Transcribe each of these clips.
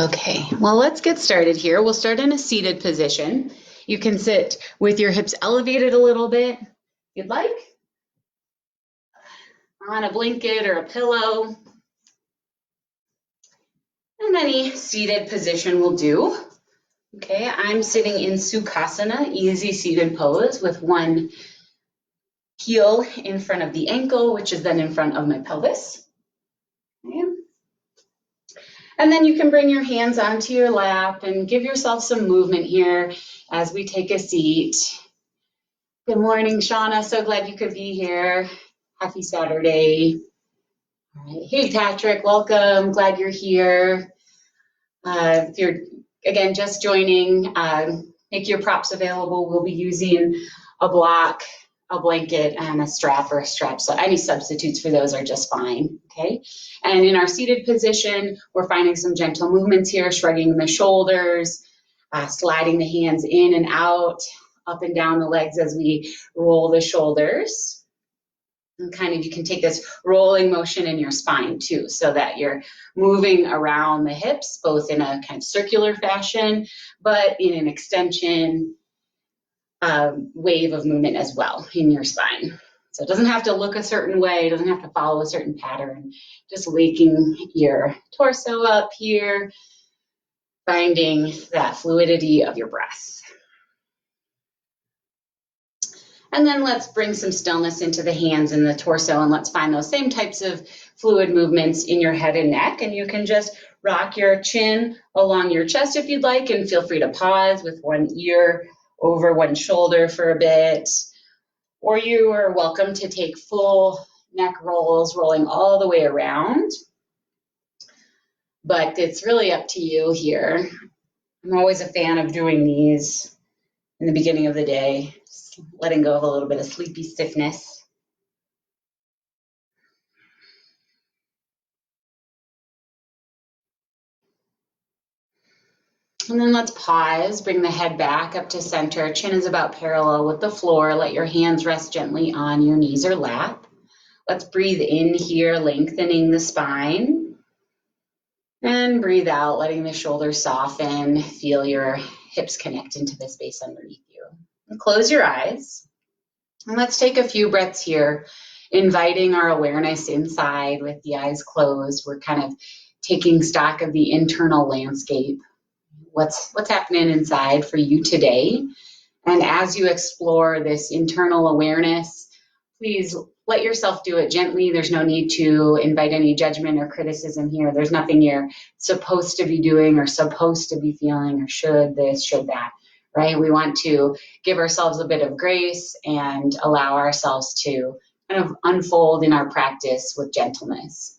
Okay, well, let's get started here. We'll start in a seated position. You can sit with your hips elevated a little bit, if you'd like, on a blanket or a pillow. And any seated position will do. Okay, I'm sitting in Sukhasana, easy seated pose with one heel in front of the ankle, which is then in front of my pelvis. Okay. And then you can bring your hands onto your lap and give yourself some movement here as we take a seat. Good morning, Shauna. So glad you could be here. Happy Saturday. All right. Hey, Patrick, welcome. Glad you're here. If you're, again, just joining, make your props available. We'll be using a block, a blanket, and a strap or a strap. So any substitutes for those are just fine, okay? And in our seated position, we're finding some gentle movements here, shrugging the shoulders, sliding the hands in and out, up and down the legs as we roll the shoulders. And kind of, you can take this rolling motion in your spine too, so that you're moving around the hips, both in a kind of circular fashion, but in an extension wave of movement as well in your spine. So it doesn't have to look a certain way, it doesn't have to follow a certain pattern, just waking your torso up here, finding that fluidity of your breath. And then let's bring some stillness into the hands and the torso, and let's find those same types of fluid movements in your head and neck. And you can just rock your chin along your chest if you'd like, and feel free to pause with one ear over one shoulder for a bit. Or you are welcome to take full neck rolls, rolling all the way around. But it's really up to you here. I'm always a fan of doing these in the beginning of the day, letting go of a little bit of sleepy stiffness. And then let's pause, bring the head back up to center. Chin is about parallel with the floor. Let your hands rest gently on your knees or lap. Let's breathe in here, lengthening the spine. And breathe out, letting the shoulders soften. Feel your hips connect into the space underneath you. And close your eyes. And let's take a few breaths here, inviting our awareness inside with the eyes closed. We're kind of taking stock of the internal landscape. What's happening inside for you today. And as you explore this internal awareness, please let yourself do it gently. There's no need to invite any judgment or criticism here. There's nothing you're supposed to be doing or supposed to be feeling or should this, should that, right? We want to give ourselves a bit of grace and allow ourselves to kind of unfold in our practice with gentleness.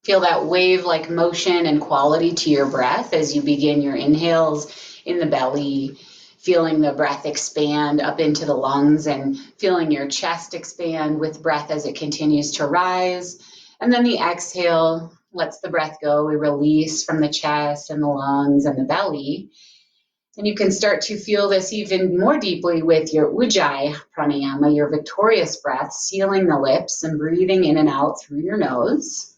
Feel that wave-like motion and quality to your breath as you begin your inhales in the belly, feeling the breath expand up into the lungs and feeling your chest expand with breath as it continues to rise. And then the exhale lets the breath go. We release from the chest and the lungs and the belly. And you can start to feel this even more deeply with your Ujjayi pranayama, your victorious breath, sealing the lips and breathing in and out through your nose.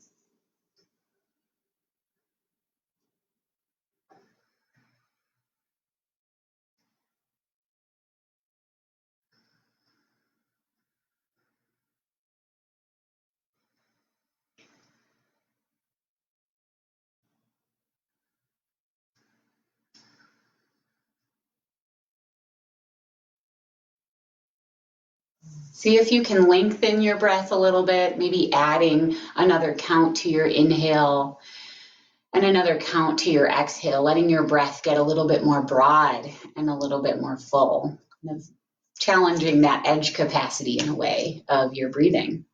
See if you can lengthen your breath a little bit, maybe adding another count to your inhale and another count to your exhale, letting your breath get a little bit more broad and a little bit more full, kind of challenging that edge capacity in a way of your breathing.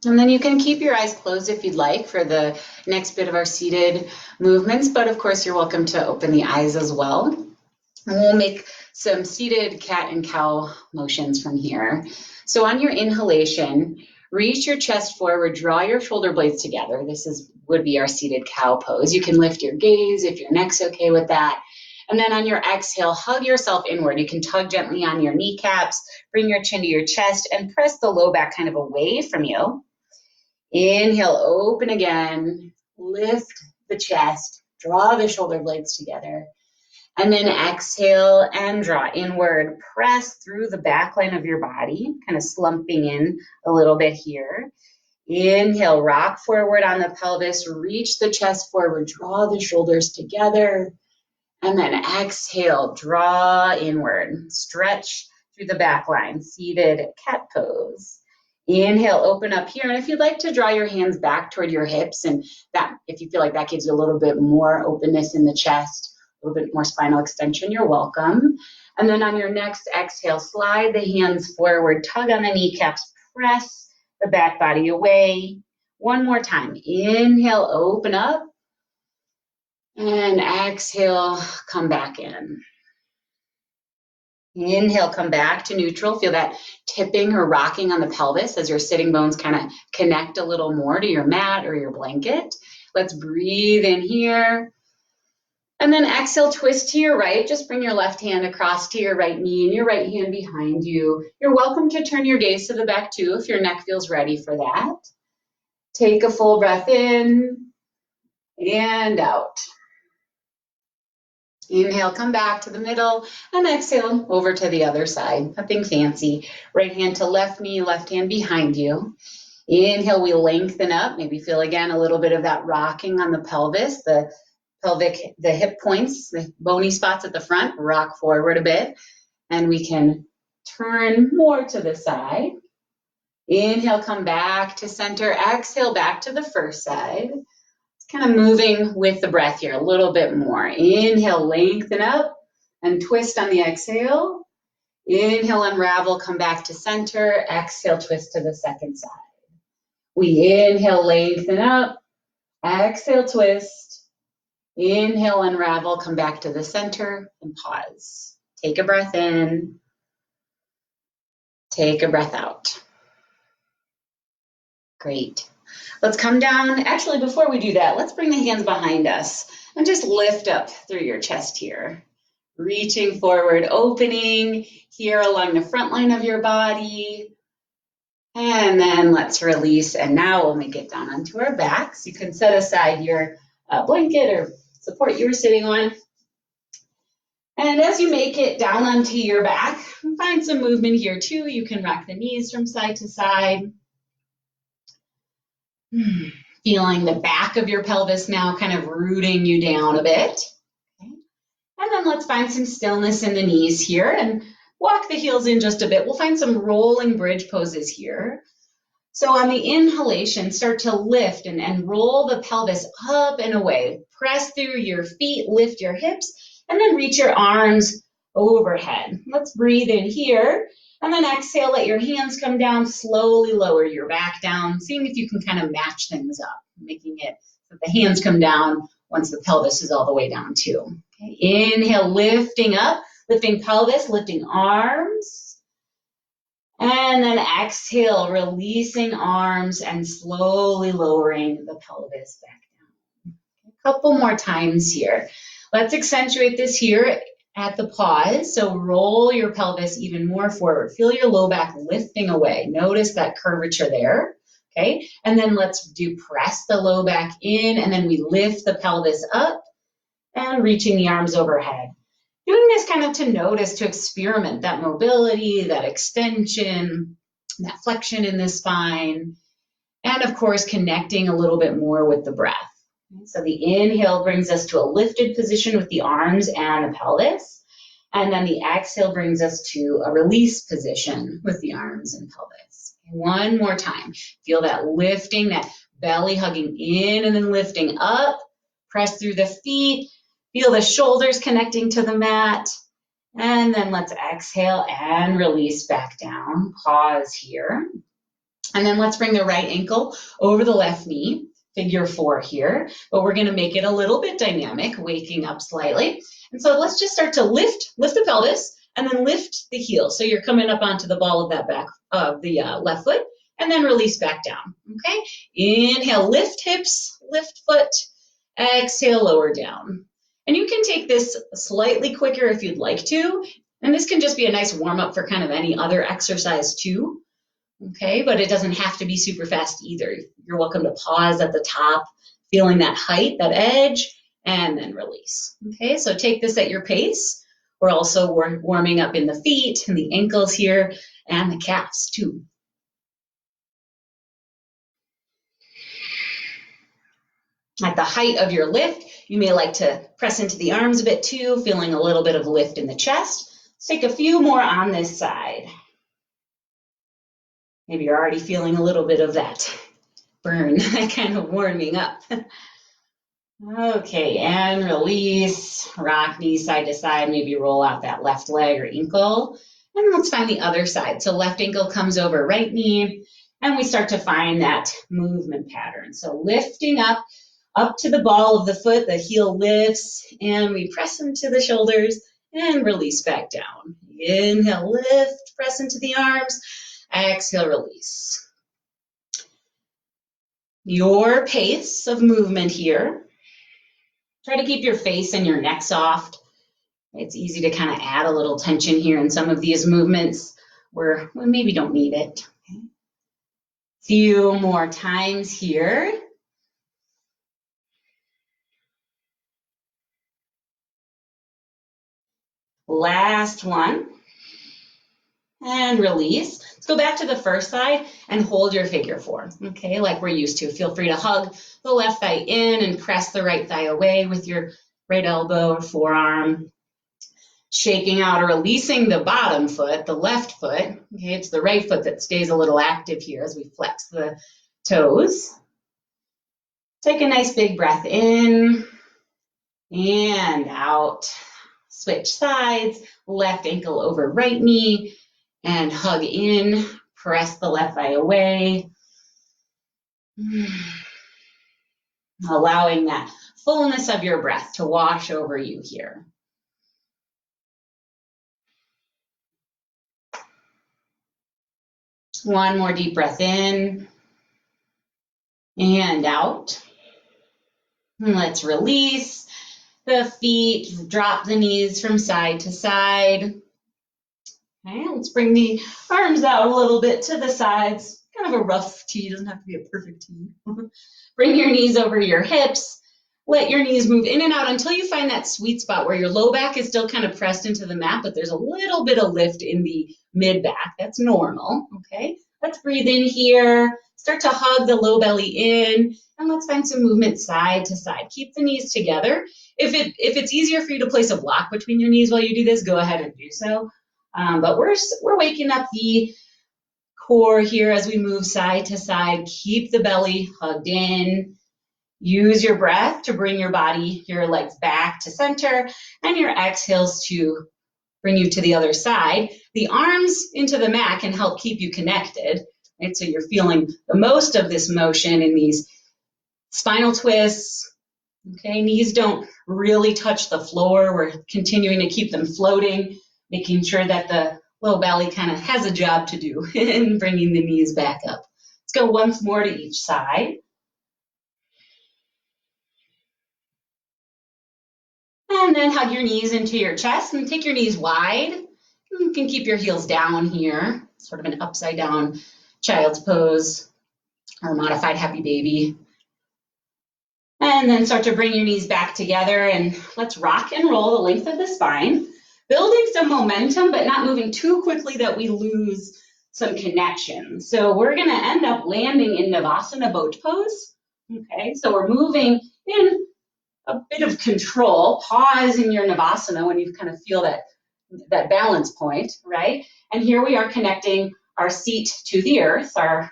And then you can keep your eyes closed if you'd like for the next bit of our seated movements, but of course you're welcome to open the eyes as well. And we'll make some seated cat and cow motions from here. So on your inhalation, reach your chest forward, draw your shoulder blades together. This would be our seated cow pose. You can lift your gaze if your neck's okay with that. And then on your exhale, hug yourself inward. You can tug gently on your kneecaps, bring your chin to your chest, and press the low back kind of away from you. Inhale, open again, lift the chest, draw the shoulder blades together. And then exhale and draw inward. Press through the back line of your body, kind of slumping in a little bit here. Inhale, rock forward on the pelvis, reach the chest forward, draw the shoulders together. And then exhale, draw inward, stretch through the back line, seated cat pose. Inhale, open up here. And if you'd like to draw your hands back toward your hips, and that, if you feel like that gives you a little bit more openness in the chest, a little bit more spinal extension, you're welcome. And then on your next exhale, slide the hands forward, tug on the kneecaps, press the back body away. One more time. Inhale, open up. And exhale, come back in. Inhale, come back to neutral. Feel that tipping or rocking on the pelvis as your sitting bones kind of connect a little more to your mat or your blanket. Let's breathe in here. And then exhale, twist to your right. Just bring your left hand across to your right knee and your right hand behind you. You're welcome to turn your gaze to the back too if your neck feels ready for that. Take a full breath in and out. Inhale, come back to the middle, and exhale over to the other side. Nothing fancy. Right hand to left knee, left hand behind you. Inhale, we lengthen up. Maybe feel again a little bit of that rocking on the pelvis, the hip points, the bony spots at the front. Rock forward a bit, and we can turn more to the side. Inhale, come back to center. Exhale, back to the first side. Kind of moving with the breath here a little bit more. Inhale, lengthen up and twist on the exhale. Inhale, unravel, come back to center. Exhale, twist to the second side. We inhale, lengthen up. Exhale, twist. Inhale, unravel, come back to the center and pause. Take a breath in. Take a breath out. Great. Let's come down. Actually, before we do that, let's bring the hands behind us and just lift up through your chest here. Reaching forward, opening here along the front line of your body. And then let's release. And now we'll make it down onto our backs. You can set aside your blanket or support you were sitting on. And as you make it down onto your back, find some movement here too. You can rock the knees from side to side. Feeling the back of your pelvis now kind of rooting you down a bit. Okay. And then let's find some stillness in the knees here and walk the heels in just a bit. We'll find some rolling bridge poses here. So on the inhalation, start to lift and roll the pelvis up and away. Press through your feet, lift your hips, and then reach your arms overhead. Let's breathe in here. And then exhale, let your hands come down, slowly lower your back down, seeing if you can kind of match things up, making it so the hands come down once the pelvis is all the way down too. Okay. Inhale, lifting up, lifting pelvis, lifting arms. And then exhale, releasing arms and slowly lowering the pelvis back down. A couple more times here. Let's accentuate this here at the pause. So roll your pelvis even more forward. Feel your low back lifting away. Notice that curvature there. Okay. And then let's press the low back in, and then we lift the pelvis up and reaching the arms overhead. Doing this kind of to notice, to experiment that mobility, that extension, that flexion in the spine, and of course, connecting a little bit more with the breath. So the inhale brings us to a lifted position with the arms and the pelvis. And then the exhale brings us to a release position with the arms and pelvis. One more time. Feel that lifting, that belly hugging in and then lifting up. Press through the feet. Feel the shoulders connecting to the mat. And then let's exhale and release back down. Pause here. And then let's bring the right ankle over the left knee, figure 4 here, but we're gonna make it a little bit dynamic, waking up slightly. And so let's just start to lift the pelvis and then lift the heel. So you're coming up onto the ball of that back of the left foot and then release back down, okay? Inhale, lift hips, lift foot, exhale, lower down. And you can take this slightly quicker if you'd like to, and this can just be a nice warm up for kind of any other exercise too. Okay, but it doesn't have to be super fast either. You're welcome to pause at the top, feeling that height, that edge, and then release. Okay, so take this at your pace. We're also warming up in the feet and the ankles here and the calves too. At the height of your lift, you may like to press into the arms a bit too, feeling a little bit of lift in the chest. Let's take a few more on this side. Maybe you're already feeling a little bit of that burn, that kind of warming up. Okay, and release. Rock knees side to side, maybe roll out that left leg or ankle. And let's find the other side. So left ankle comes over right knee, and we start to find that movement pattern. So lifting up to the ball of the foot, the heel lifts, and we press into the shoulders and release back down. Inhale, lift, press into the arms. Exhale, release. Your pace of movement here. Try to keep your face and your neck soft. It's easy to kind of add a little tension here in some of these movements where we maybe don't need it. Okay. Few more times here. Last one. And release. Let's go back to the first side and hold your figure 4, okay, like we're used to. Feel free to hug the left thigh in and press the right thigh away with your right elbow or forearm. Shaking out or releasing the bottom foot, the left foot. Okay, it's the right foot that stays a little active here as we flex the toes. Take a nice big breath in and out. Switch sides, left ankle over right knee. And hug in, press the left thigh away. Allowing that fullness of your breath to wash over you here. One more deep breath in and out. And let's release the feet, drop the knees from side to side. Okay, let's bring the arms out a little bit to the sides. Kind of a rough T, doesn't have to be a perfect T. Bring your knees over your hips. Let your knees move in and out until you find that sweet spot where your low back is still kind of pressed into the mat, but there's a little bit of lift in the mid back. That's normal, okay? Let's breathe in here. Start to hug the low belly in, and let's find some movement side to side. Keep the knees together. If it's easier for you to place a block between your knees while you do this, go ahead and do so. But we're waking up the core here as we move side to side. Keep the belly hugged in. Use your breath to bring your body, your legs back to center, and your exhales to bring you to the other side. The arms into the mat can help keep you connected, right? So you're feeling the most of this motion in these spinal twists. Okay, knees don't really touch the floor. We're continuing to keep them floating, making sure that the low belly kind of has a job to do in bringing the knees back up. Let's go once more to each side. And then hug your knees into your chest and take your knees wide. You can keep your heels down here, sort of an upside down child's pose or modified happy baby. And then start to bring your knees back together and let's rock and roll the length of the spine. Building some momentum, but not moving too quickly that we lose some connection. So we're gonna end up landing in Navasana boat pose. Okay, so we're moving in a bit of control. Pause in your Navasana when you kind of feel that balance point, right? And here we are connecting our seat to the earth. Our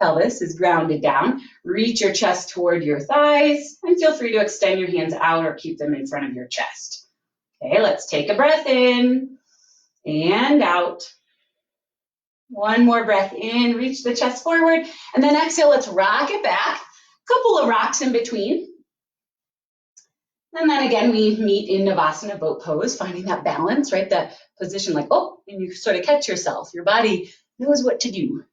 pelvis is grounded down. Reach your chest toward your thighs and feel free to extend your hands out or keep them in front of your chest. Okay, let's take a breath in and out. One more breath in, reach the chest forward, and then exhale, let's rock it back. Couple of rocks in between. And then again, we meet in Navasana boat pose, finding that balance, right? That position like, oh, and you sort of catch yourself. Your body knows what to do.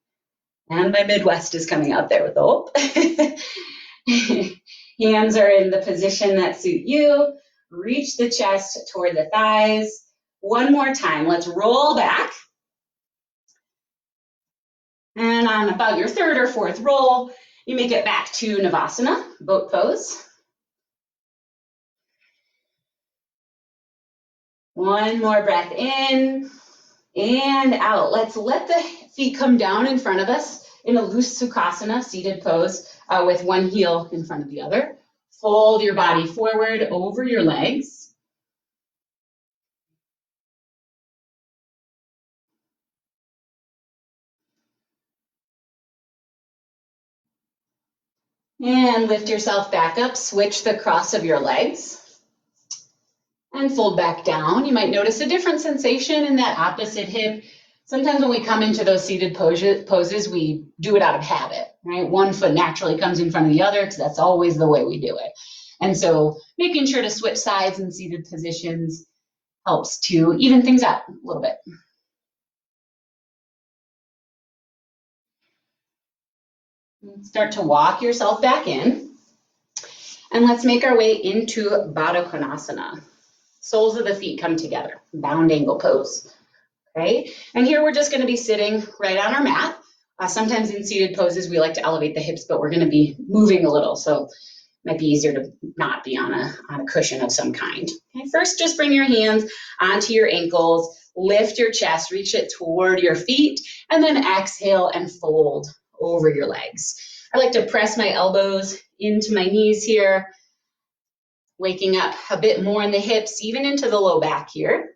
And my Midwest is coming out there with the oh. Hands are in the position that suit you. Reach the chest toward the thighs. One more time, let's roll back. And on about your third or fourth roll, you make it back to Navasana, boat pose. One more breath in and out. Let's let the feet come down in front of us in a loose Sukhasana, seated pose, with one heel in front of the other. Fold your body forward over your legs. And lift yourself back up. Switch the cross of your legs. And fold back down. You might notice a different sensation in that opposite hip. Sometimes when we come into those seated poses, we do it out of habit, right? One foot naturally comes in front of the other because that's always the way we do it. And so making sure to switch sides in seated positions helps to even things out a little bit. Start to walk yourself back in. And let's make our way into Baddha Konasana. Soles of the feet come together, bound angle pose. Okay, and here we're just going to be sitting right on our mat. Sometimes in seated poses, we like to elevate the hips, but we're going to be moving a little, so it might be easier to not be on a cushion of some kind. Okay, first, just bring your hands onto your ankles, lift your chest, reach it toward your feet, and then exhale and fold over your legs. I like to press my elbows into my knees here, waking up a bit more in the hips, even into the low back here.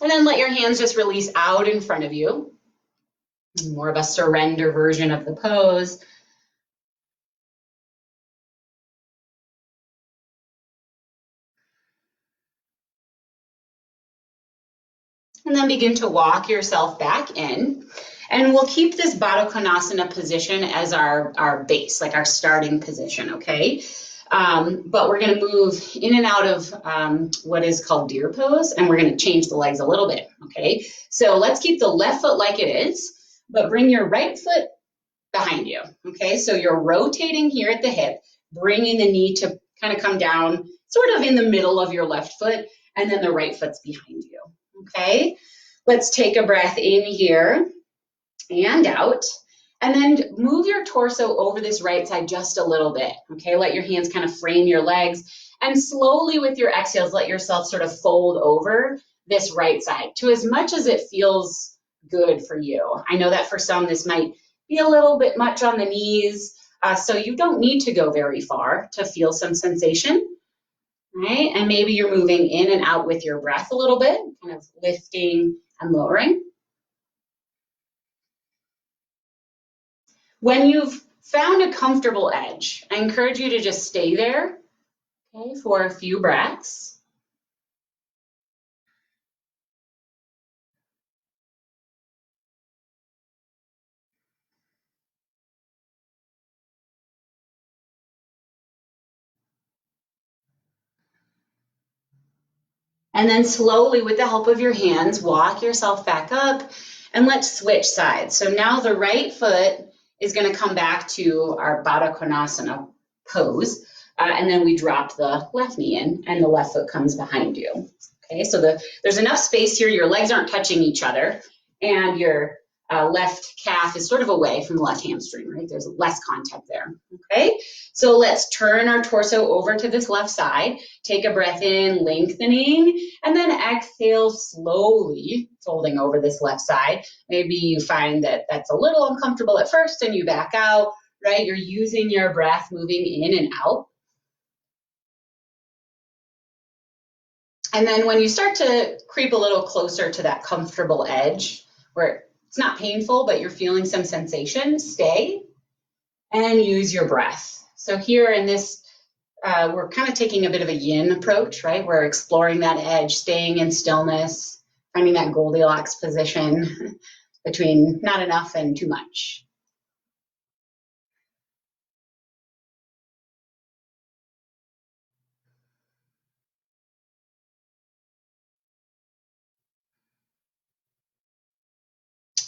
And then let your hands just release out in front of you. More of a surrender version of the pose. And then begin to walk yourself back in. And we'll keep this Baddha Konasana position as our base, like our starting position, okay? But we're going to move in and out of what is called deer pose, and we're going to change the legs a little bit, okay? So let's keep the left foot like it is, but bring your right foot behind you, okay? So you're rotating here at the hip, bringing the knee to kind of come down sort of in the middle of your left foot, and then the right foot's behind you, okay? Let's take a breath in here and out. And then move your torso over this right side just a little bit, okay? Let your hands kind of frame your legs. And slowly with your exhales, let yourself sort of fold over this right side to as much as it feels good for you. I know that for some, this might be a little bit much on the knees, so you don't need to go very far to feel some sensation, right? And maybe you're moving in and out with your breath a little bit, kind of lifting and lowering. When you've found a comfortable edge, I encourage you to just stay there, okay, for a few breaths. And then slowly, with the help of your hands, walk yourself back up and let's switch sides. So now the right foot is going to come back to our Baddha Konasana pose. And then we drop the left knee in and the left foot comes behind you. Okay, so there's enough space here. Your legs aren't touching each other and your left calf is sort of away from the left hamstring, right? There's less contact there, okay? So let's turn our torso over to this left side. Take a breath in, lengthening, and then exhale slowly, folding over this left side. Maybe you find that that's a little uncomfortable at first and you back out, right? You're using your breath, moving in and out. And then when you start to creep a little closer to that comfortable edge, where it's not painful, but you're feeling some sensation, stay and use your breath. So here in this, we're kind of taking a bit of a yin approach, right? We're exploring that edge, staying in stillness, finding that Goldilocks position between not enough and too much.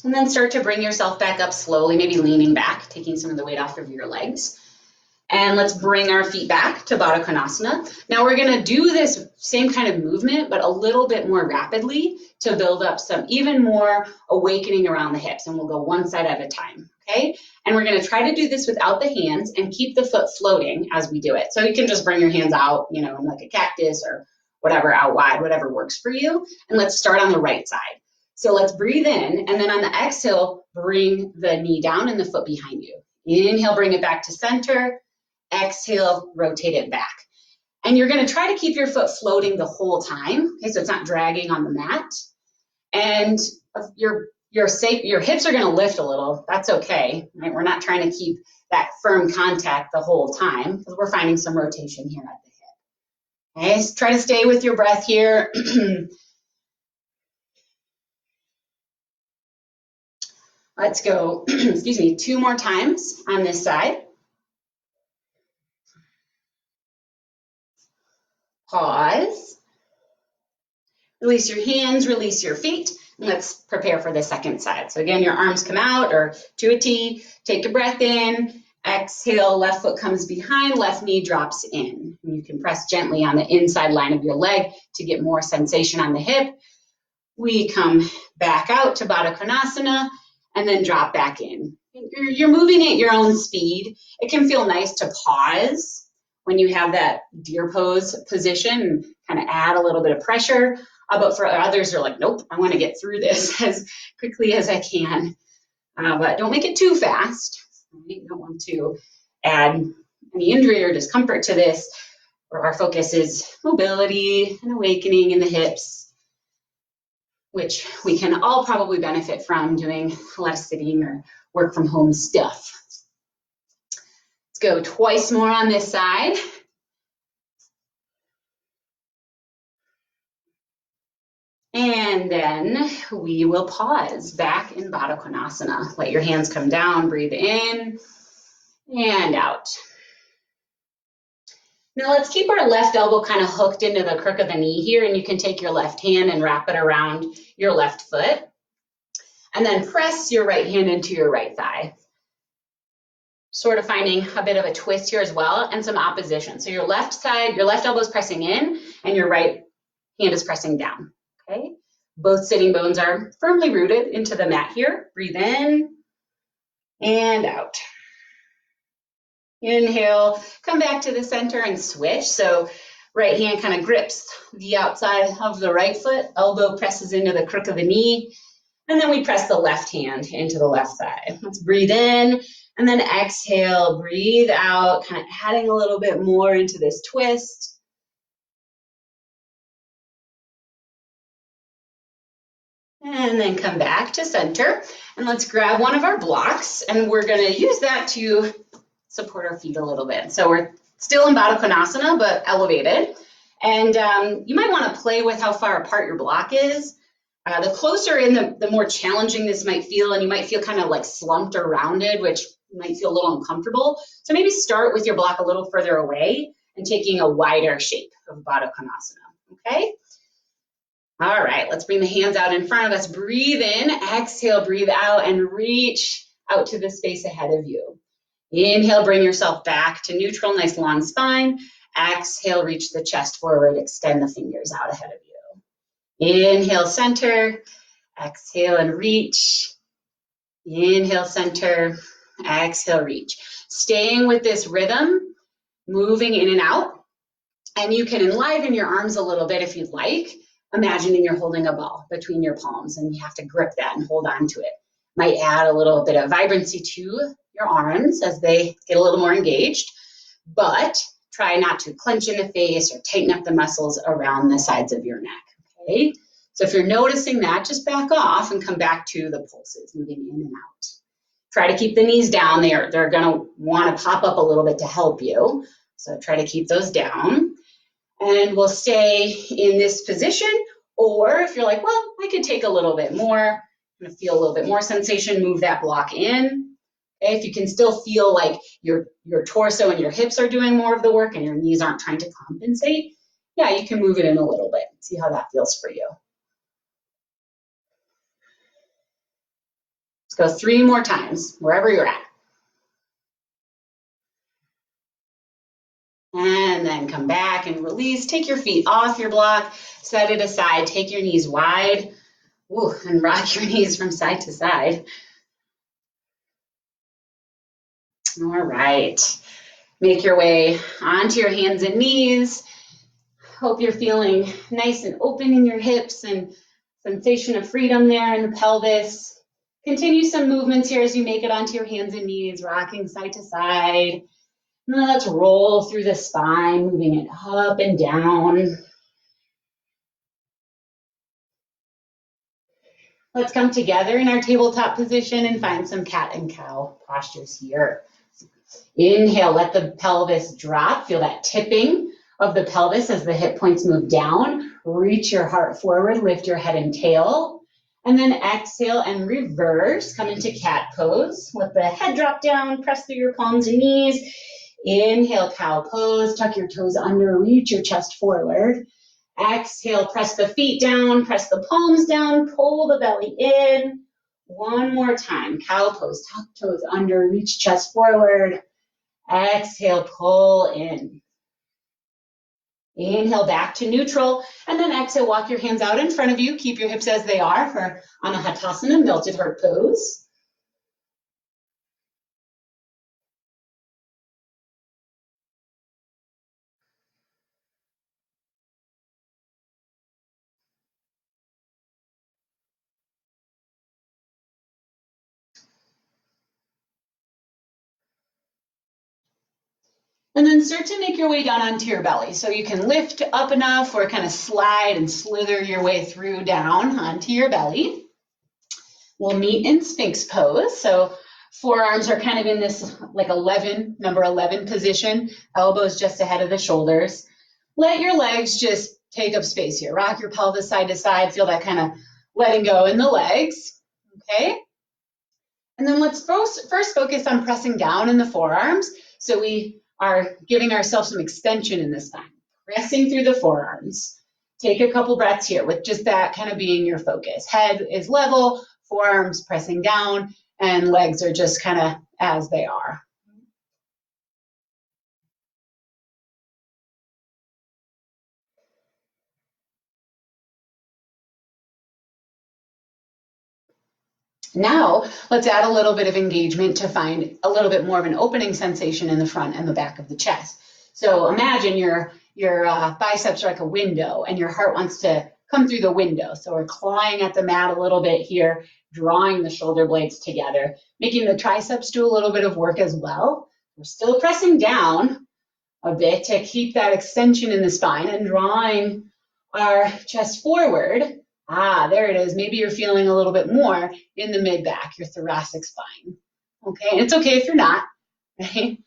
And then start to bring yourself back up slowly, maybe leaning back, taking some of the weight off of your legs. And let's bring our feet back to Baddha Konasana. Now we're going to do this same kind of movement, but a little bit more rapidly to build up some even more awakening around the hips. And we'll go one side at a time, okay? And we're going to try to do this without the hands and keep the foot floating as we do it. So you can just bring your hands out, you know, like a cactus or whatever, out wide, whatever works for you. And let's start on the right side. So let's breathe in, and then on the exhale, bring the knee down and the foot behind you. Inhale, bring it back to center. Exhale, rotate it back. And you're going to try to keep your foot floating the whole time, okay, so it's not dragging on the mat. And your hips are going to lift a little. That's okay, right? We're not trying to keep that firm contact the whole time because we're finding some rotation here at the hip. Okay, so try to stay with your breath here. Let's go, excuse me, 2 more times on this side. Pause. Release your hands, release your feet, and let's prepare for the second side. So again, your arms come out or to a T. Take a breath in. Exhale, left foot comes behind, left knee drops in. And you can press gently on the inside line of your leg to get more sensation on the hip. We come back out to Baddha Konasana and then drop back in. You're moving at your own speed. It can feel nice to pause when you have that deer pose position and kind of add a little bit of pressure. But for others, they're like, nope, I want to get through this as quickly as I can. But don't make it too fast. You don't want to add any injury or discomfort to this. Our focus is mobility and awakening in the hips, which we can all probably benefit from doing a lot of sitting or work from home stuff. Let's go twice more on this side. And then we will pause back in Baddha Konasana. Let your hands come down, breathe in and out. Now let's keep our left elbow kind of hooked into the crook of the knee here, and you can take your left hand and wrap it around your left foot. And then press your right hand into your right thigh. Sort of finding a bit of a twist here as well, and some opposition. So your left side, your left elbow is pressing in, and your right hand is pressing down, okay? Both sitting bones are firmly rooted into the mat here. Breathe in and out. Inhale, come back to the center and switch. So right hand kind of grips the outside of the right foot, elbow presses into the crook of the knee, and then we press the left hand into the left side. Let's breathe in, and then exhale, breathe out, kind of adding a little bit more into this twist. And then come back to center, and let's grab one of our blocks, and we're going to use that to support our feet a little bit. So we're still in Baddha Konasana, but elevated. And you might want to play with how far apart your block is. The closer in, the more challenging this might feel, and you might feel kind of like slumped or rounded, which might feel a little uncomfortable. So maybe start with your block a little further away and taking a wider shape of Baddha Konasana, okay? All right, let's bring the hands out in front of us. Breathe in, exhale, breathe out, and reach out to the space ahead of you. Inhale, bring yourself back to neutral, nice long spine. Exhale, reach the chest forward, extend the fingers out ahead of you. Inhale, center, exhale and reach. Inhale, center, exhale, reach. Staying with this rhythm, moving in and out. And you can enliven your arms a little bit if you'd like, imagining you're holding a ball between your palms and you have to grip that and hold on to it. Might add a little bit of vibrancy to your arms as they get a little more engaged, but try not to clench in the face or tighten up the muscles around the sides of your neck. Okay, so if you're noticing that, just back off and come back to the pulses, moving in and out. Try to keep the knees down. They're going to want to pop up a little bit to help you. So try to keep those down. And we'll stay in this position. Or if you're like, well, I could take a little bit more, I'm going to feel a little bit more sensation, move that block in. Okay, if you can still feel like your torso and your hips are doing more of the work and your knees aren't trying to compensate, yeah, you can move it in a little bit. See how that feels for you. Let's go 3 more times, wherever you're at. And then come back and release. Take your feet off your block, set it aside, take your knees wide, and rock your knees from side to side. All right. Make your way onto your hands and knees. Hope you're feeling nice and open in your hips and sensation of freedom there in the pelvis. Continue some movements here as you make it onto your hands and knees, rocking side to side. And then let's roll through the spine, moving it up and down. Let's come together in our tabletop position and find some cat and cow postures here. Inhale, let the pelvis drop. Feel that tipping of the pelvis as the hip points move down. Reach your heart forward, lift your head and tail. And then exhale and reverse. Come into cat pose. Let the head drop down, press through your palms and knees. Inhale, cow pose. Tuck your toes under, reach your chest forward. Exhale, press the feet down, press the palms down, pull the belly in. One more time, cow pose. Tuck toes under, reach chest forward. Exhale, pull in. Inhale back to neutral, and then exhale, walk your hands out in front of you. Keep your hips as they are for Anahatasana, melted heart pose. And then start to make your way down onto your belly. So you can lift up enough or kind of slide and slither your way through down onto your belly. We'll meet in Sphinx pose. So forearms are kind of in this like number 11 position, elbows just ahead of the shoulders. Let your legs just take up space here. Rock your pelvis side to side. Feel that kind of letting go in the legs. Okay. And then let's first focus on pressing down in the forearms. So we are giving ourselves some extension in the spine, pressing through the forearms. Take a couple breaths here with just that kind of being your focus. Head is level, forearms pressing down, and legs are just kind of as they are. Now, let's add a little bit of engagement to find a little bit more of an opening sensation in the front and the back of the chest. So imagine your biceps are like a window and your heart wants to come through the window. So we're clawing at the mat a little bit here, drawing the shoulder blades together, making the triceps do a little bit of work as well. We're still pressing down a bit to keep that extension in the spine and drawing our chest forward. There it is. Maybe you're feeling a little bit more in the mid-back, your thoracic spine. Okay, and it's okay if you're not, right?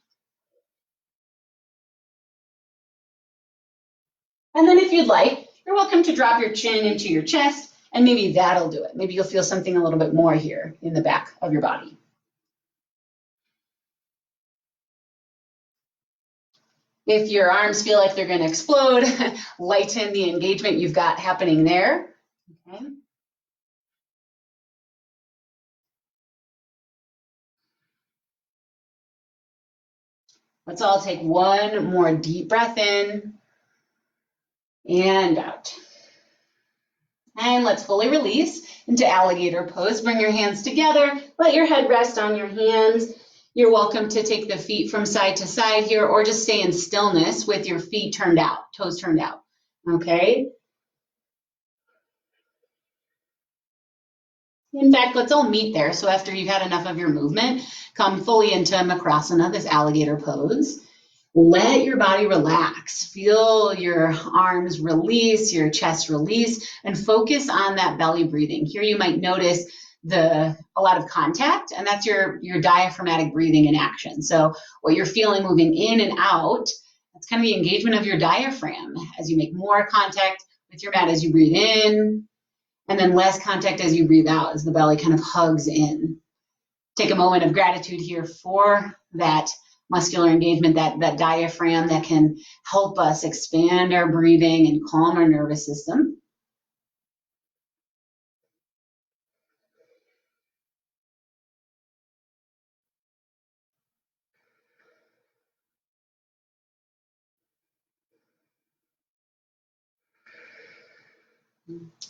And then if you'd like, you're welcome to drop your chin into your chest, and maybe that'll do it. Maybe you'll feel something a little bit more here in the back of your body. If your arms feel like they're going to explode, lighten the engagement you've got happening there. Okay. Let's all take one more deep breath in and out. And let's fully release into alligator pose. Bring your hands together. Let your head rest on your hands. You're welcome to take the feet from side to side here or just stay in stillness with your feet turned out, toes turned out. Okay? In fact, let's all meet there. So after you've had enough of your movement, come fully into Matranga, this alligator pose. Let your body relax. Feel your arms release, your chest release, and focus on that belly breathing. Here you might notice a lot of contact, and that's your diaphragmatic breathing in action. So what you're feeling moving in and out, that's kind of the engagement of your diaphragm as you make more contact with your mat as you breathe in, and then less contact as you breathe out, as the belly kind of hugs in. Take a moment of gratitude here for that muscular engagement, that diaphragm that can help us expand our breathing and calm our nervous system.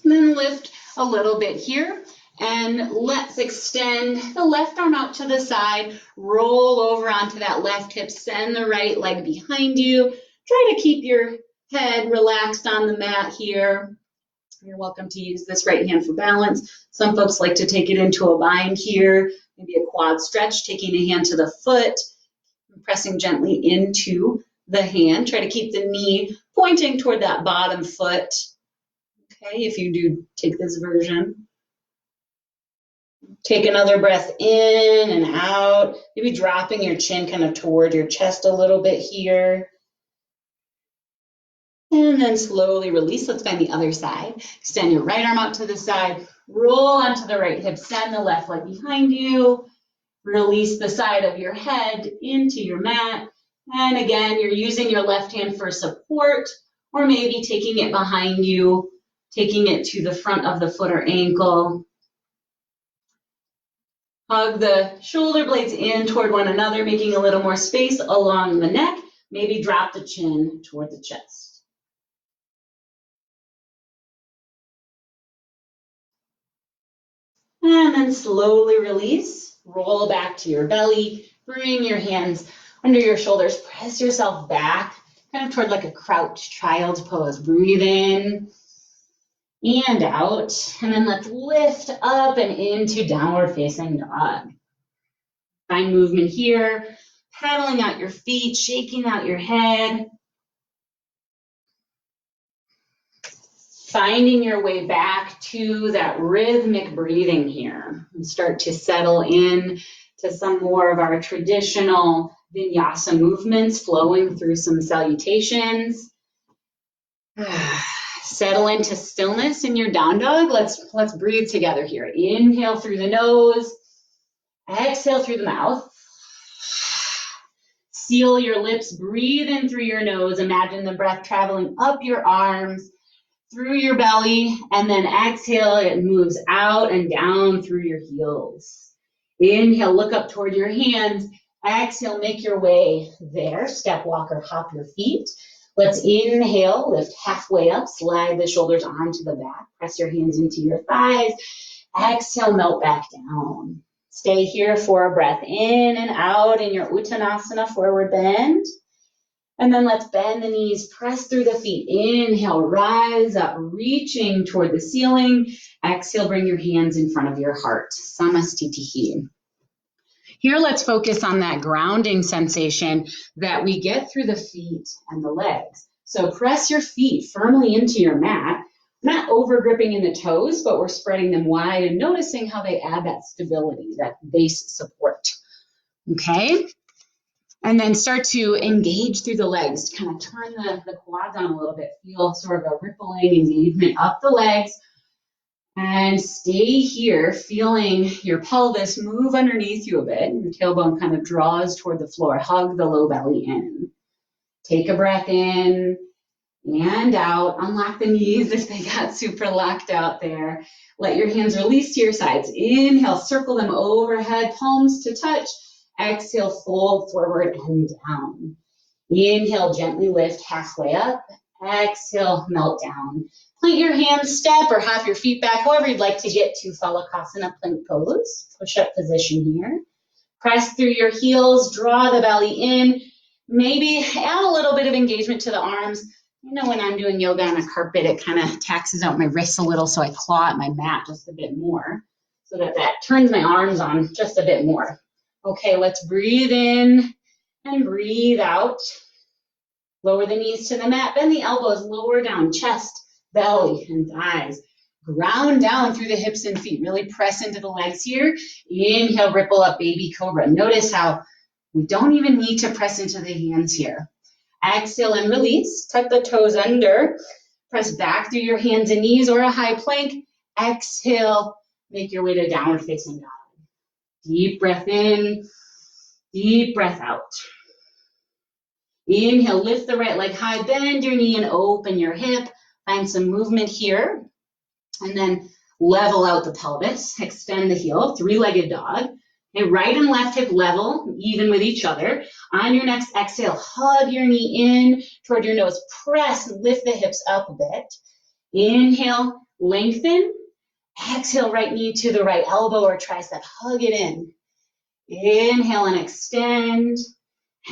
And then lift a little bit here, and let's extend the left arm out to the side, roll over onto that left hip, send the right leg behind you. Try to keep your head relaxed on the mat here. You're welcome to use this right hand for balance. Some folks like to take it into a bind here, maybe a quad stretch, taking a hand to the foot, pressing gently into the hand. Try to keep the knee pointing toward that bottom foot. Okay, if you do take this version. Take another breath in and out, maybe dropping your chin kind of toward your chest a little bit here. And then slowly release. Let's find the other side. Extend your right arm out to the side, roll onto the right hip, send the left leg behind you. Release the side of your head into your mat. And again, you're using your left hand for support, or maybe taking it behind you, taking it to the front of the foot or ankle. Hug the shoulder blades in toward one another, making a little more space along the neck. Maybe drop the chin toward the chest. And then slowly release. Roll back to your belly. Bring your hands under your shoulders. Press yourself back, kind of toward like a crouched child's pose. Breathe in and out. And then let's lift up and into downward facing dog. Find movement here. Paddling out your feet, shaking out your head. Finding your way back to that rhythmic breathing here. And start to settle in to some more of our traditional Vinyasa movements, flowing through some salutations. Settle into stillness in your down dog. Let's breathe together here. Inhale through the nose. Exhale through the mouth. Seal your lips. Breathe in through your nose. Imagine the breath traveling up your arms, through your belly, and then exhale, it moves out and down through your heels. Inhale, look up toward your hands. Exhale, make your way there. Step, walk, or hop your feet. Let's inhale, lift halfway up, slide the shoulders onto the back. Press your hands into your thighs. Exhale, melt back down. Stay here for a breath in and out in your Uttanasana, forward bend. And then let's bend the knees, press through the feet. Inhale, rise up, reaching toward the ceiling. Exhale, bring your hands in front of your heart. Samastitihi. Here, let's focus on that grounding sensation that we get through the feet and the legs. So press your feet firmly into your mat, not over gripping in the toes, but we're spreading them wide and noticing how they add that stability, that base support. Okay? And then start to engage through the legs, kind of turn the quads on a little bit, feel sort of a rippling engagement up the legs. And stay here, feeling your pelvis move underneath you a bit. Your tailbone kind of draws toward the floor. Hug the low belly in. Take a breath in and out. Unlock the knees if they got super locked out there. Let your hands release to your sides. Inhale, circle them overhead, palms to touch. Exhale, fold forward and down. Inhale, gently lift halfway up. Exhale, melt down. Plant your hands, step, or hop your feet back, however you'd like to get to Phalakasana plank pose. Push-up position here. Press through your heels, draw the belly in. Maybe add a little bit of engagement to the arms. You know, when I'm doing yoga on a carpet, it kind of taxes out my wrists a little, so I claw at my mat just a bit more so that turns my arms on just a bit more. Okay, let's breathe in and breathe out. Lower the knees to the mat, bend the elbows, lower down, chest, belly, and thighs. Ground down through the hips and feet. Really press into the legs here. Inhale, ripple up, baby cobra. Notice how we don't even need to press into the hands here. Exhale and release. Tuck the toes under. Press back through your hands and knees or a high plank. Exhale, make your way to downward facing dog. Deep breath in, deep breath out. Inhale, lift the right leg high, bend your knee and open your hip. Find some movement here. And then level out the pelvis, extend the heel, three-legged dog. Okay, right and left hip level, even with each other. On your next exhale, hug your knee in toward your nose. Press, lift the hips up a bit. Inhale, lengthen. Exhale, right knee to the right elbow or tricep. Hug it in. Inhale and extend.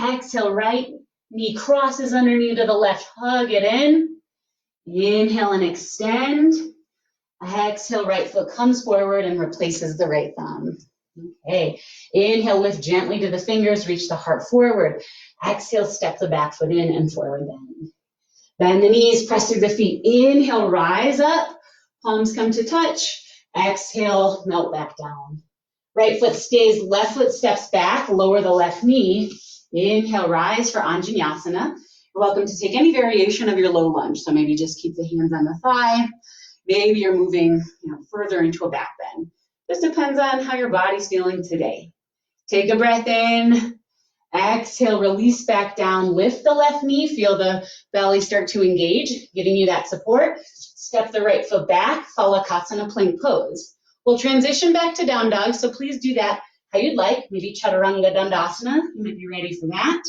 Exhale, right knee crosses underneath to the left. Hug it in. Inhale and extend. Exhale, right foot comes forward and replaces the right thumb. Okay, inhale, lift gently to the fingers, reach the heart forward. Exhale, step the back foot in and forward bend. Bend the knees, press through the feet. Inhale, rise up, palms come to touch. Exhale, melt back down. Right foot stays, left foot steps back, lower the left knee. Inhale, rise for Vinyasa. You're welcome to take any variation of your low lunge. So maybe just keep the hands on the thigh. Maybe you're moving further into a back bend. Just depends on how your body's feeling today. Take a breath in. Exhale, release back down. Lift the left knee. Feel the belly start to engage, giving you that support. Step the right foot back. Phalakasana plank pose. We'll transition back to down dog, so please do that how you'd like. Maybe Chaturanga Dandasana. You might be ready for that.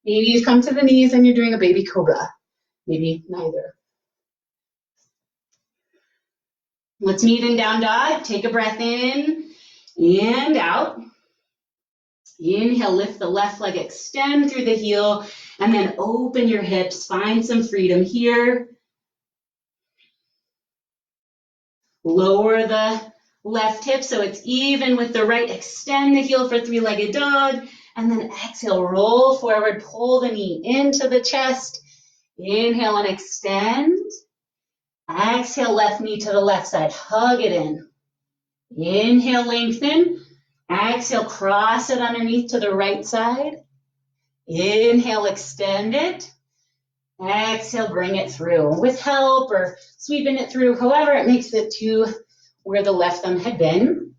Maybe you've come to the knees and you're doing a baby cobra. Maybe neither. Let's meet in down dog. Take a breath in and out. Inhale, lift the left leg, extend through the heel, and then open your hips. Find some freedom here. Lower the left hip so it's even with the right. Extend the heel for three-legged dog. And then exhale, roll forward, pull the knee into the chest. Inhale and extend. Exhale, left knee to the left side. Hug it in. Inhale, lengthen. Exhale, cross it underneath to the right side. Inhale, extend it. Exhale, bring it through with help or sweeping it through, however it makes it to where the left thumb had been.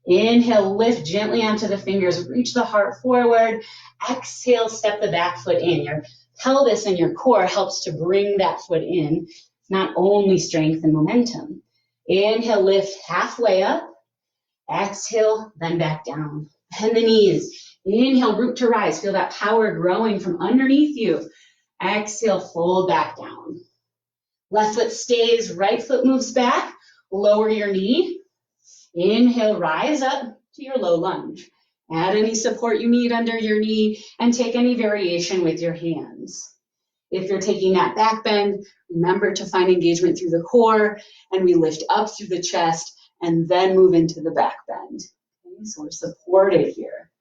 Inhale, lift gently onto the fingers, reach the heart forward. Exhale, step the back foot in. Your pelvis and your core helps to bring that foot in. Not only strength and momentum. Inhale, lift halfway up. Exhale, then back down. Bend the knees. Inhale, root to rise. Feel that power growing from underneath you. Exhale, fold back down. Left foot stays, right foot moves back. Lower your knee. Inhale, rise up to your low lunge. Add any support you need under your knee and take any variation with your hands. If you're taking that back bend, remember to find engagement through the core, and we lift up through the chest and then move into the back bend. Okay, so we're supported here.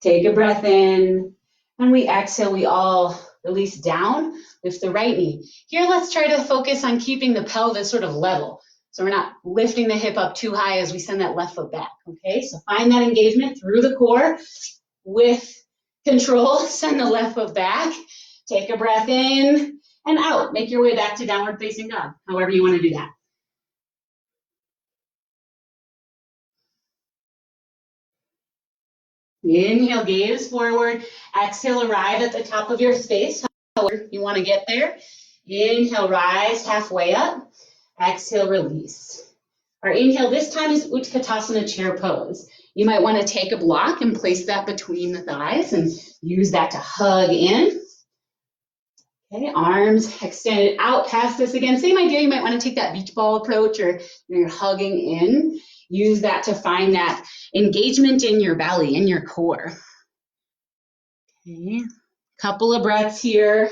Take a breath in, and we exhale. We all release down, lift the right knee. Here, let's try to focus on keeping the pelvis sort of level. So we're not lifting the hip up too high as we send that left foot back. Okay, so find that engagement through the core with control. Send the left foot back. Take a breath in and out. Make your way back to downward facing dog, however you want to do that. Inhale, gaze forward. Exhale, arrive at the top of your space, however you want to get there. Inhale, rise halfway up. Exhale, release. Our inhale this time is Utkatasana chair pose. You might want to take a block and place that between the thighs and use that to hug in. Okay, arms extended out past this again. Same idea, you might want to take that beach ball approach or you're hugging in. Use that to find that engagement in your belly, in your core. Okay, couple of breaths here.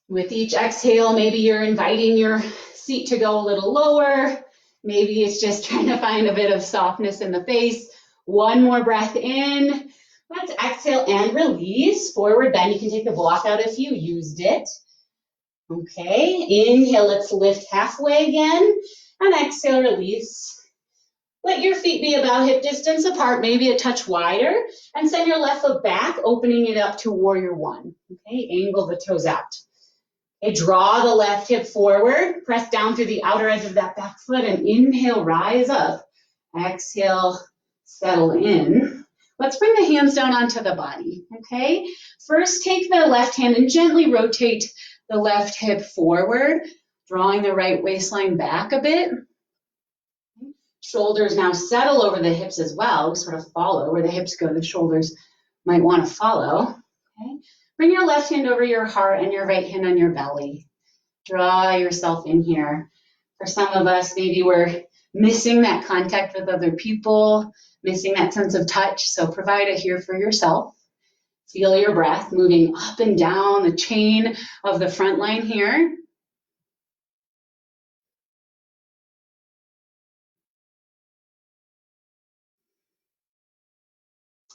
With each exhale, maybe you're inviting your seat to go a little lower. Maybe it's just trying to find a bit of softness in the face. One more breath in. Let's exhale and release. Forward bend. You can take the block out if you used it. Okay, inhale, let's lift halfway again, and exhale, release. Let your feet be about hip distance apart, maybe a touch wider, and send your left foot back, opening it up to warrior one. Okay, angle the toes out. Okay, draw the left hip forward, press down through the outer edge of that back foot, and inhale, rise up. Exhale, settle in. Let's bring the hands down onto the body, okay? First, take the left hand and gently rotate the left hip forward, drawing the right waistline back a bit. Shoulders now settle over the hips as well. Sort of follow where the hips go, the shoulders might want to follow. Okay. Bring your left hand over your heart and your right hand on your belly. Draw yourself in here. For some of us, maybe we're missing that contact with other people, missing that sense of touch. So provide it here for yourself. Feel your breath moving up and down the chain of the front line here.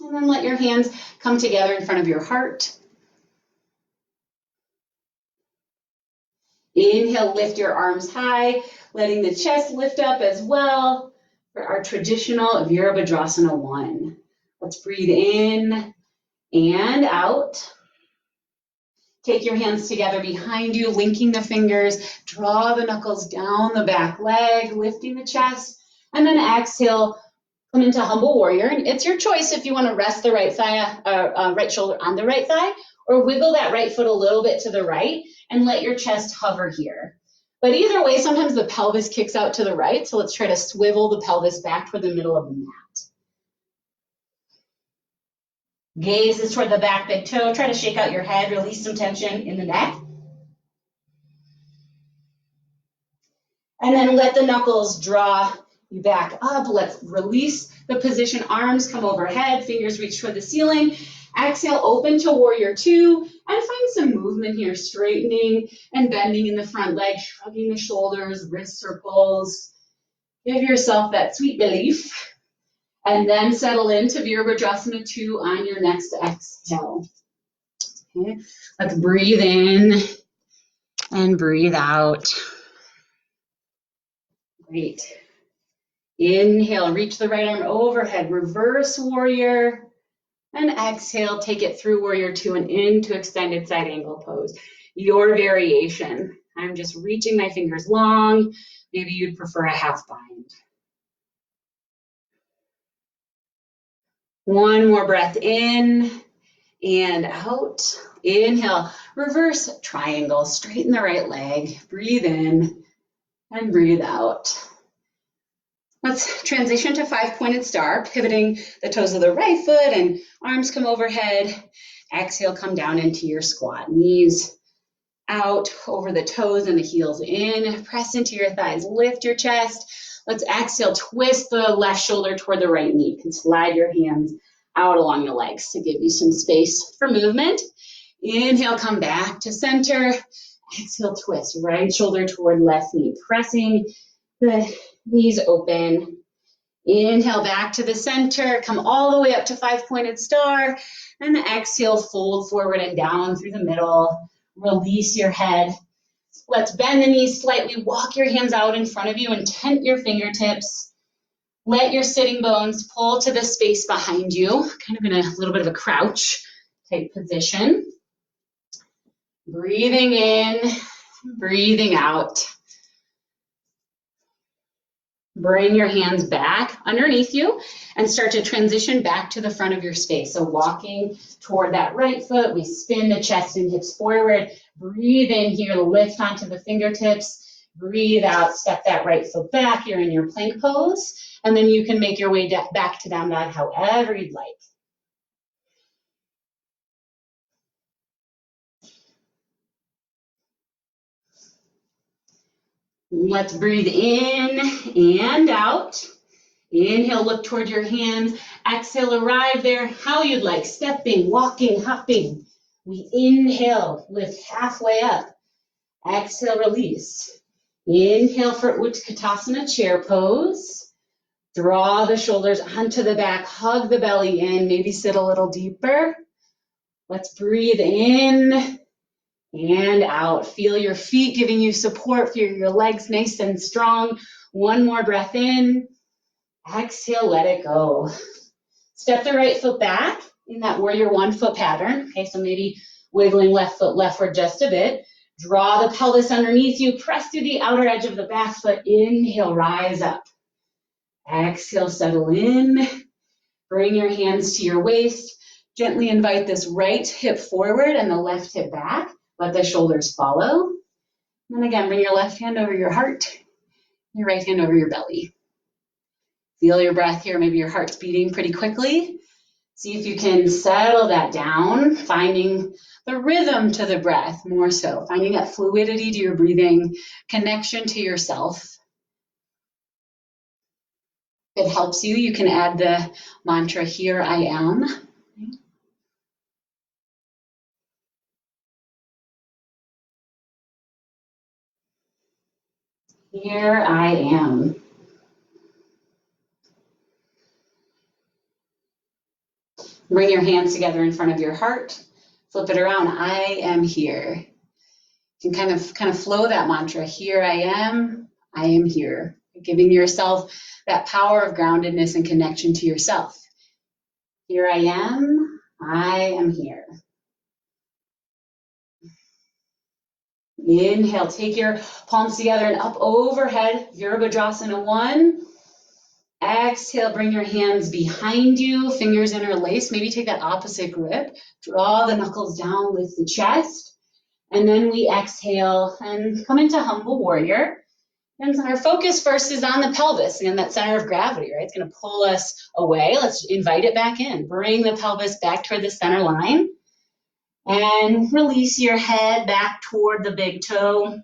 And then let your hands come together in front of your heart. Inhale, lift your arms high, letting the chest lift up as well for our traditional Virabhadrasana 1. Let's breathe in and out. Take your hands together behind you, linking the fingers. Draw the knuckles down the back leg, lifting the chest. And then exhale, come into humble warrior. And it's your choice if you want to rest the right thigh, right shoulder on the right thigh, or wiggle that right foot a little bit to the right and let your chest hover here. But either way, sometimes the pelvis kicks out to the right. So let's try to swivel the pelvis back toward the middle of the mat. Gaze is toward the back big toe. Try to shake out your head, release some tension in the neck. And then let the knuckles draw you back up. Let's release the position. Arms come overhead, fingers reach toward the ceiling. Exhale, open to warrior 2, and find some movement here, straightening and bending in the front leg, shrugging the shoulders, wrist circles. Give yourself that sweet relief. And then settle into Virabhadrasana 2 on your next exhale. Okay, let's breathe in and breathe out. Great. Inhale, reach the right arm overhead, reverse warrior, and exhale, take it through warrior 2 and into extended side angle pose. Your variation. I'm just reaching my fingers long. Maybe you'd prefer a half bind. One more breath in and out. Inhale, reverse triangle, straighten the right leg. Breathe in and breathe out. Let's transition to 5-pointed star, pivoting the toes of the right foot and arms come overhead. Exhale, come down into your squat. Knees out over the toes and the heels in. Press into your thighs, lift your chest. Let's exhale, twist the left shoulder toward the right knee. You can slide your hands out along the legs to give you some space for movement. Inhale, come back to center. Exhale, twist right shoulder toward left knee, pressing the knees open. Inhale, back to the center. Come all the way up to 5-pointed star. And exhale, fold forward and down through the middle. Release your head. Let's bend the knees slightly. Walk your hands out in front of you and tent your fingertips. Let your sitting bones pull to the space behind you, kind of in a little bit of a crouch type position. Breathing in, breathing out. Bring your hands back underneath you and start to transition back to the front of your space. So walking toward that right foot, we spin the chest and hips forward. Breathe in here, lift onto the fingertips. Breathe out, step that right foot back. You're in your plank pose. And then you can make your way back to down dog however you'd like. Let's breathe in and out. Inhale, look toward your hands. Exhale, arrive there how you'd like. Stepping, walking, hopping. We inhale, lift halfway up. Exhale, release. Inhale for Utkatasana, chair pose. Draw the shoulders onto the back, hug the belly in, maybe sit a little deeper. Let's breathe in and out. Feel your feet giving you support. Feel your legs nice and strong. One more breath in. Exhale, let it go. Step the right foot back in that warrior 1 foot pattern. Okay, so maybe wiggling left foot leftward just a bit. Draw the pelvis underneath you. Press through the outer edge of the back foot. Inhale, rise up. Exhale, settle in. Bring your hands to your waist. Gently invite this right hip forward and the left hip back. Let the shoulders follow. And again, bring your left hand over your heart, your right hand over your belly. Feel your breath here. Maybe your heart's beating pretty quickly. See if you can settle that down, finding the rhythm to the breath more so, finding that fluidity to your breathing, connection to yourself. If it helps you, you can add the mantra, here I am. Here I am. Bring your hands together in front of your heart. Flip it around. I am here. You can kind of flow that mantra. Here I am here. Giving yourself that power of groundedness and connection to yourself. Here I am here. Inhale, take your palms together and up overhead, Virabhadrasana 1. Exhale, bring your hands behind you, fingers interlace. Maybe take that opposite grip. Draw the knuckles down, lift the chest. And then we exhale and come into humble warrior. And our focus first is on the pelvis and that center of gravity, right? It's going to pull us away. Let's invite it back in. Bring the pelvis back toward the center line. And release your head back toward the big toe,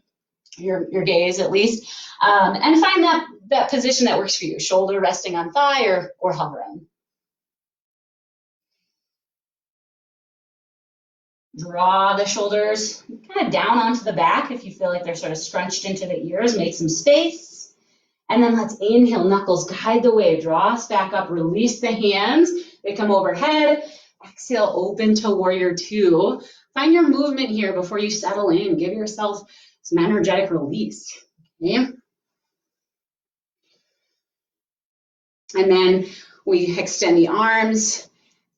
your gaze at least. And find that position that works for you. Shoulder resting on thigh or hovering. Draw the shoulders kind of down onto the back if you feel like they're sort of scrunched into the ears. Make some space. And then let's inhale, knuckles guide the way. Draw us back up, release the hands. They come overhead. Exhale, open to warrior 2. Find your movement here before you settle in. Give yourself some energetic release. Okay? And then we extend the arms.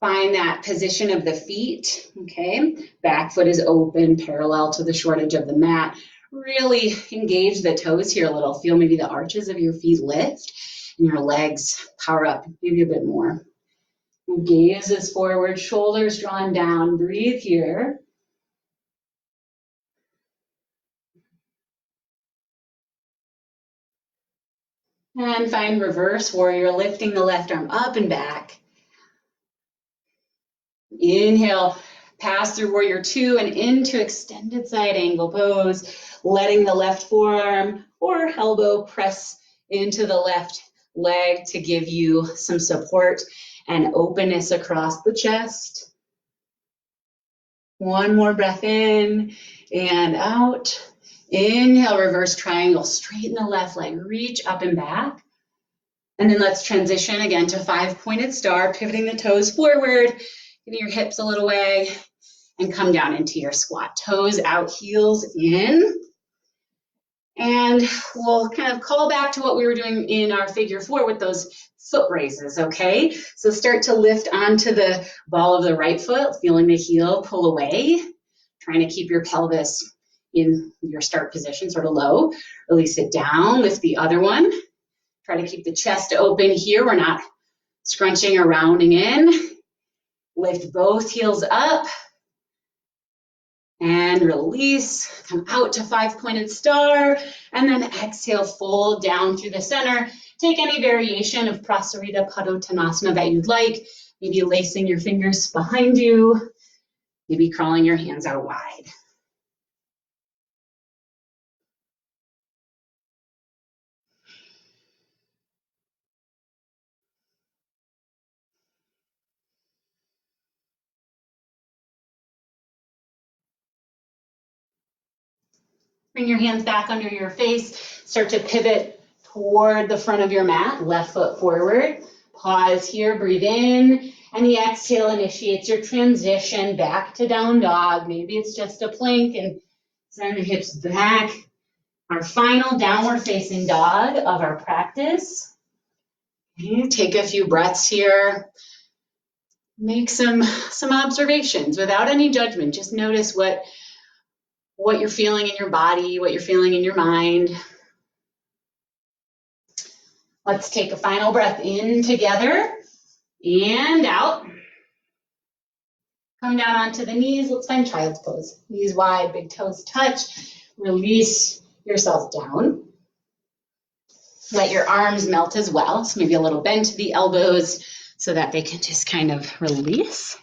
Find that position of the feet, okay? Back foot is open, parallel to the short edge of the mat. Really engage the toes here a little. Feel maybe the arches of your feet lift and your legs power up, maybe a bit more. Gaze is forward, shoulders drawn down. Breathe here. And find reverse warrior, lifting the left arm up and back. Inhale, pass through warrior 2 and into extended side angle pose, letting the left forearm or elbow press into the left leg to give you some support and openness across the chest. One more breath in and out. Inhale, reverse triangle, straighten the left leg, reach up and back. And then let's transition again to 5-pointed star, pivoting the toes forward, giving your hips a little wag, and come down into your squat. Toes out, heels in. And we'll kind of call back to what we were doing in our figure 4 with those foot raises, okay? So start to lift onto the ball of the right foot, feeling the heel pull away, trying to keep your pelvis in your start position, sort of low. Release it down, lift the other one. Try to keep the chest open here. We're not scrunching or rounding in. Lift both heels up. And release, come out to 5-pointed star, and then exhale, fold down through the center. Take any variation of Prasarita Padottanasana that you'd like, maybe lacing your fingers behind you, maybe crawling your hands out wide. Bring your hands back under your face. Start to pivot toward the front of your mat, left foot forward. Pause here, breathe in, and the exhale initiates your transition back to down dog. Maybe it's just a plank and send the hips back. Our final downward facing dog of our practice. Okay, take a few breaths here. Make some observations without any judgment. Just notice what you're feeling in your body, what you're feeling in your mind. Let's take a final breath in together and out. Come down onto the knees. Let's find child's pose. Knees wide, big toes touch. Release yourself down. Let your arms melt as well. So maybe a little bend to the elbows so that they can just kind of release.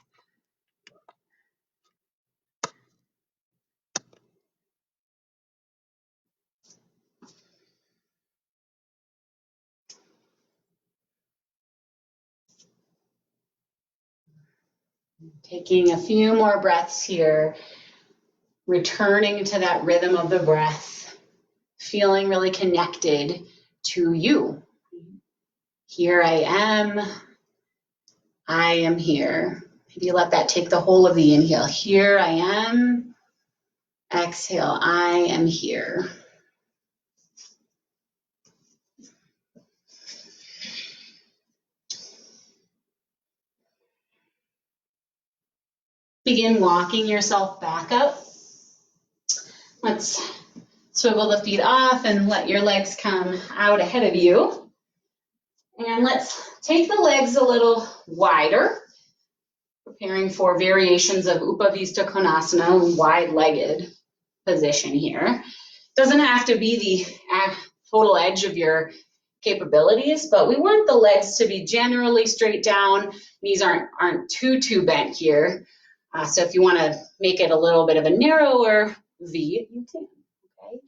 Taking a few more breaths here, returning to that rhythm of the breath, feeling really connected to you. Here I am here. Maybe let that take the whole of the inhale. Here I am. Exhale, I am here. Begin walking yourself back up. Let's swivel the feet off and let your legs come out ahead of you. And let's take the legs a little wider, preparing for variations of Upavista Konasana, wide-legged position here. Doesn't have to be the total edge of your capabilities, but we want the legs to be generally straight down. Knees aren't too bent here. So if you want to make it a little bit of a narrower V, you can. Okay.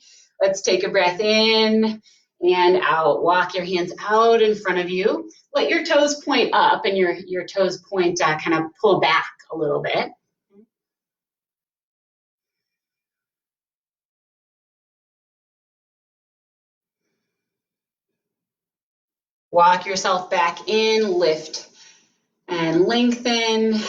Let's take a breath in and out. Walk your hands out in front of you. Let your toes point up and your toes point kind of pull back a little bit. Walk yourself back in, lift and lengthen.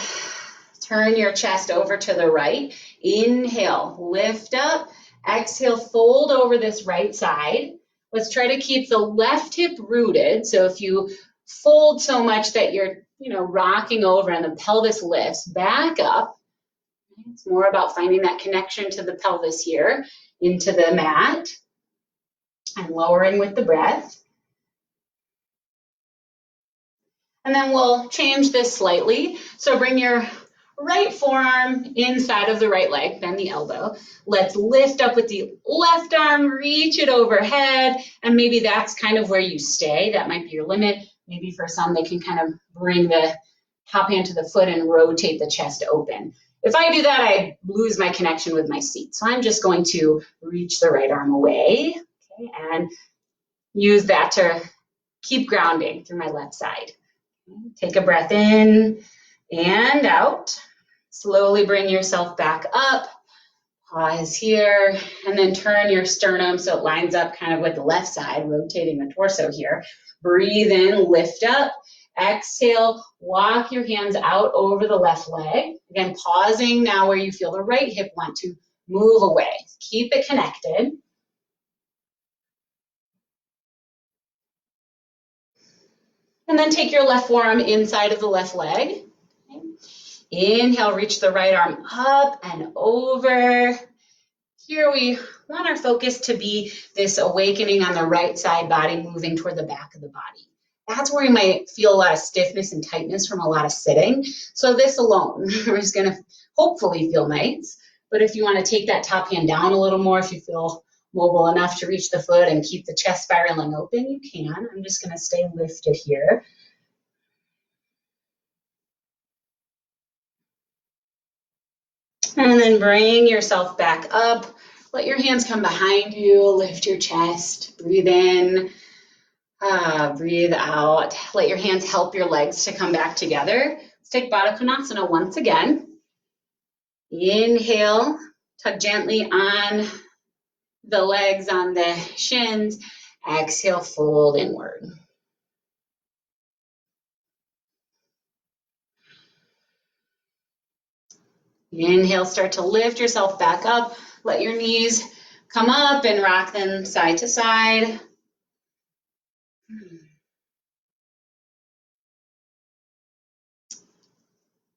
Turn your chest over to the right. Inhale, lift up. Exhale, fold over this right side. Let's try to keep the left hip rooted. So if you fold so much that you're, rocking over and the pelvis lifts, back up. It's more about finding that connection to the pelvis here, into the mat, and lowering with the breath. And then we'll change this slightly. So bring your right forearm inside of the right leg, bend the elbow. Let's lift up with the left arm, reach it overhead, and maybe that's kind of where you stay. That might be your limit. Maybe for some, they can kind of bring the top hand to the foot and rotate the chest open. If I do that, I lose my connection with my seat. So I'm just going to reach the right arm away, okay, and use that to keep grounding through my left side. Take a breath in and out. Slowly bring yourself back up. Pause here, and then turn your sternum so it lines up kind of with the left side, rotating the torso here. Breathe in, lift up. Exhale, walk your hands out over the left leg. Again, pausing now where you feel the right hip want to move away. Keep it connected. And then take your left forearm inside of the left leg. Okay. Inhale, reach the right arm up and over. Here we want our focus to be this awakening on the right side body, moving toward the back of the body. That's where you might feel a lot of stiffness and tightness from a lot of sitting. So this alone is going to hopefully feel nice. But if you want to take that top hand down a little more, if you feel mobile enough to reach the foot and keep the chest spiraling open, you can. I'm just going to stay lifted here. And then bring yourself back up. Let your hands come behind you. Lift your chest. Breathe in. Breathe out. Let your hands help your legs to come back together. Let's take Baddha Konasana once again. Inhale. Tug gently on the legs, on the shins. Exhale, fold inward. Inhale, start to lift yourself back up. Let your knees come up and rock them side to side.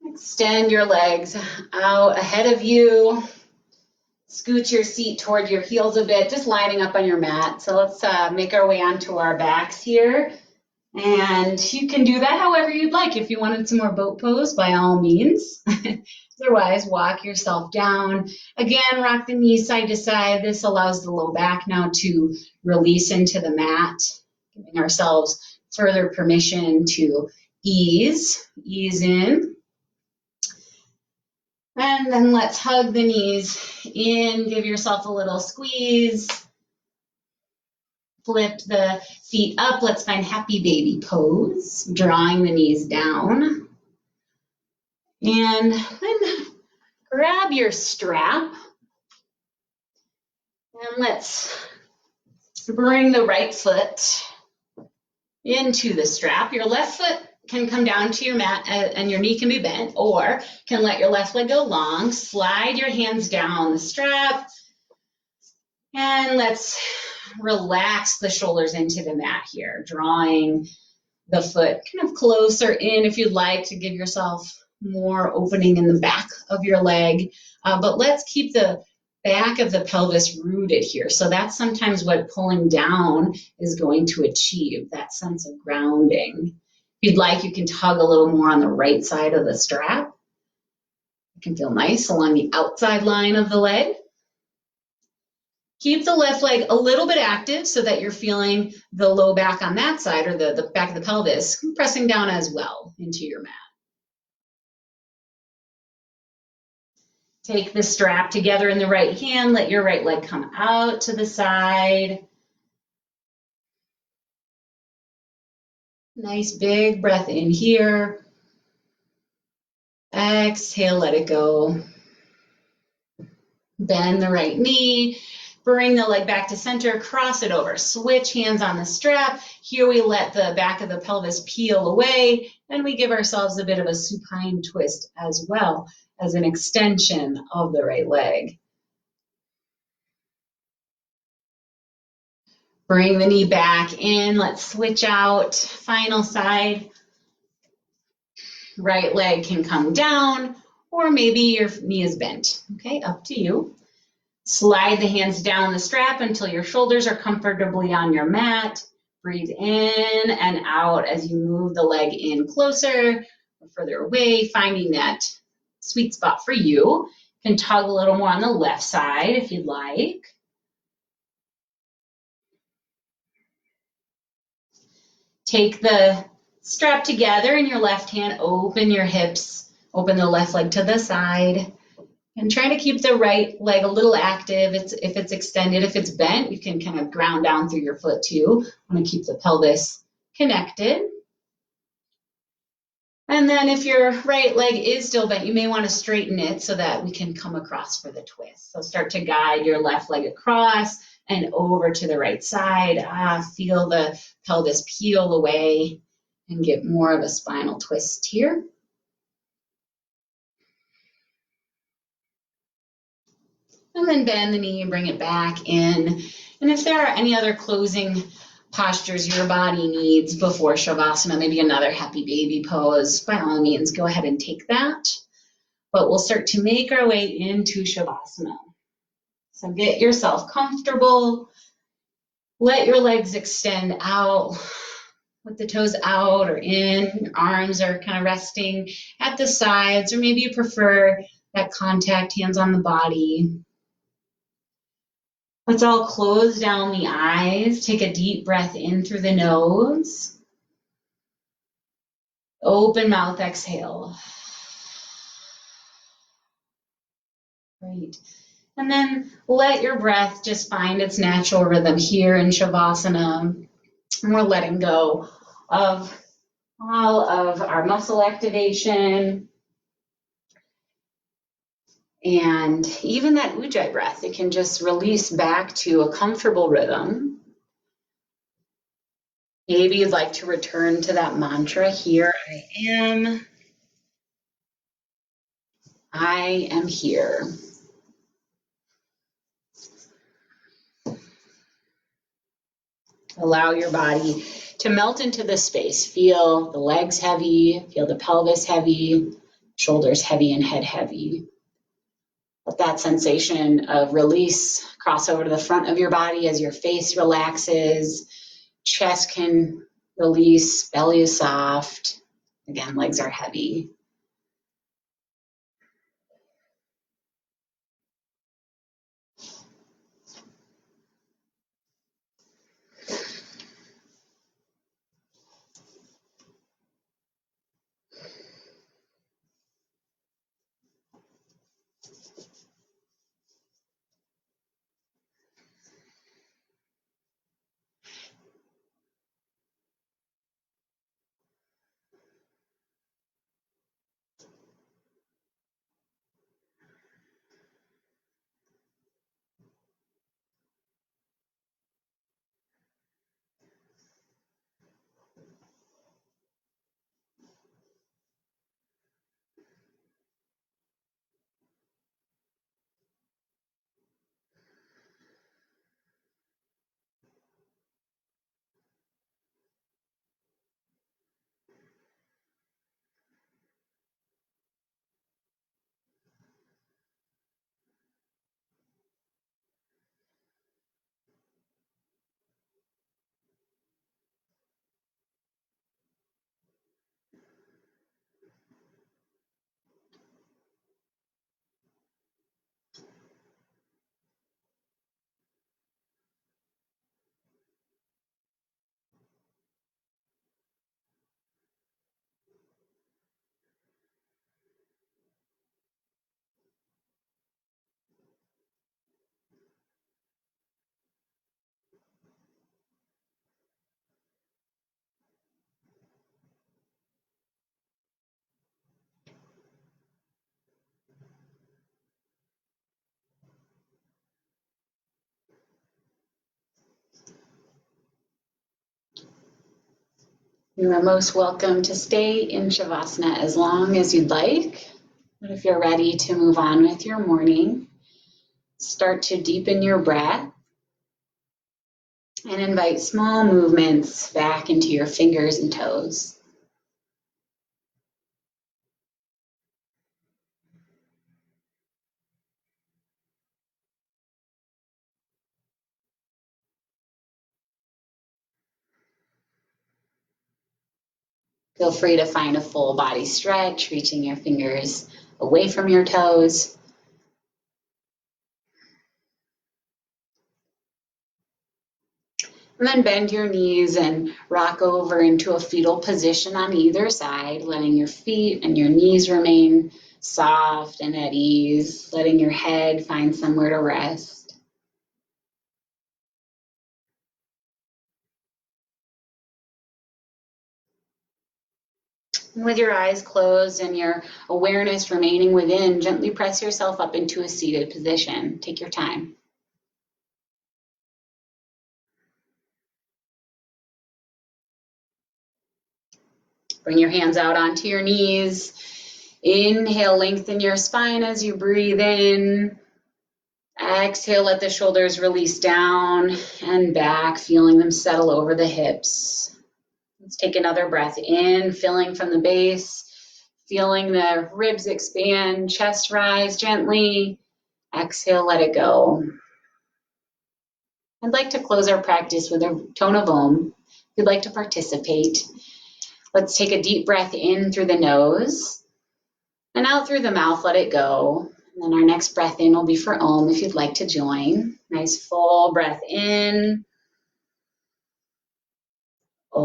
Extend your legs out ahead of you. Scoot your seat toward your heels a bit, just lining up on your mat. So let's make our way onto our backs here. And you can do that however you'd like. If you wanted some more boat pose, by all means. Otherwise, walk yourself down. Again, rock the knees side to side. This allows the low back now to release into the mat, giving ourselves further permission to ease in. And then let's hug the knees in, give yourself a little squeeze. Flip the feet up. Let's find happy baby pose, drawing the knees down. And then grab your strap. And let's bring the right foot into the strap. Your left foot can come down to your mat and your knee can be bent, or can let your left leg go long. Slide your hands down the strap. And let's relax the shoulders into the mat here, drawing the foot kind of closer in if you'd like to give yourself more opening in the back of your leg. But let's keep the back of the pelvis rooted here. So that's sometimes what pulling down is going to achieve, that sense of grounding. If you'd like, you can tug a little more on the right side of the strap. It can feel nice along the outside line of the leg. Keep the left leg a little bit active so that you're feeling the low back on that side, or the back of the pelvis pressing down as well into your mat. Take the strap together in the right hand. Let your right leg come out to the side. Nice big breath in here. Exhale, let it go. Bend the right knee. Bring the leg back to center, cross it over. Switch hands on the strap. Here we let the back of the pelvis peel away, and we give ourselves a bit of a supine twist as well as an extension of the right leg. Bring the knee back in. Let's switch out. Final side. Right leg can come down, or maybe your knee is bent. Okay, up to you. Slide the hands down the strap until your shoulders are comfortably on your mat. Breathe in and out as you move the leg in closer or further away, finding that sweet spot for you. You can tug a little more on the left side if you'd like. Take the strap together in your left hand, open your hips, open the left leg to the side. And try to keep the right leg a little active. If it's extended, if it's bent, you can kind of ground down through your foot too. Want to keep the pelvis connected. And then if your right leg is still bent, you may want to straighten it so that we can come across for the twist. So start to guide your left leg across and over to the right side. Feel the pelvis peel away and get more of a spinal twist here. And then bend the knee and bring it back in. And if there are any other closing postures your body needs before Shavasana, maybe another happy baby pose, by all means, go ahead and take that. But we'll start to make our way into Shavasana. So get yourself comfortable. Let your legs extend out with the toes out or in. Your arms are kind of resting at the sides, or maybe you prefer that contact, hands on the body. Let's all close down the eyes. Take a deep breath in through the nose. Open mouth, exhale. Great. And then let your breath just find its natural rhythm here in Shavasana. And we're letting go of all of our muscle activation. And even that ujjayi breath, it can just release back to a comfortable rhythm. Maybe you'd like to return to that mantra, here I am. I am here. Allow your body to melt into the space. Feel the legs heavy, feel the pelvis heavy, shoulders heavy, and head heavy. Let that sensation of release cross over to the front of your body as your face relaxes. Chest can release, belly is soft. Again, legs are heavy. You are most welcome to stay in Shavasana as long as you'd like. But if you're ready to move on with your morning, start to deepen your breath and invite small movements back into your fingers and toes. Feel free to find a full body stretch, reaching your fingers away from your toes. And then bend your knees and rock over into a fetal position on either side, letting your feet and your knees remain soft and at ease, letting your head find somewhere to rest. With your eyes closed and your awareness remaining within, gently press yourself up into a seated position. Take your time. Bring your hands out onto your knees. Inhale, lengthen your spine as you breathe in. Exhale, let the shoulders release down and back, feeling them settle over the hips. Let's take another breath in, filling from the base, feeling the ribs expand, chest rise gently. Exhale, let it go. I'd like to close our practice with a tone of Om. If you'd like to participate, let's take a deep breath in through the nose and out through the mouth, let it go. And then our next breath in will be for Om if you'd like to join. Nice full breath in. Bring